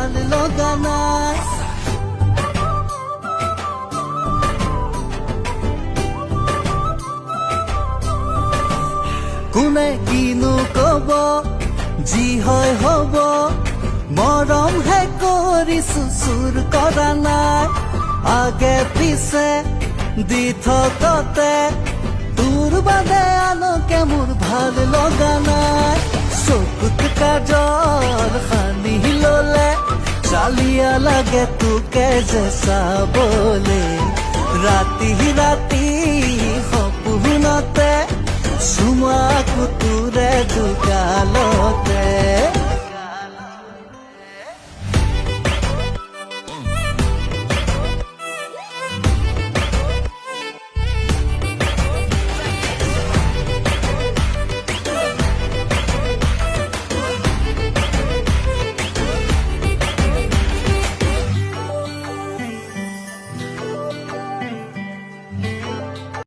ভাল লগা নাই। কোনে কিনো কব যি হয় হব, মৰম হে কৰিছো চুৰ কৰা নাই। আগে পিছে দি থকতে তোৰ বাদে আনকে মোৰ ভাল লগা নাই। চকুত কাজল সানি ললে চালিয়া লাগে তোকে যে চাবলে, ৰাতি ৰাতি সপোনতে চুমা কুতুৰে দুগালতে।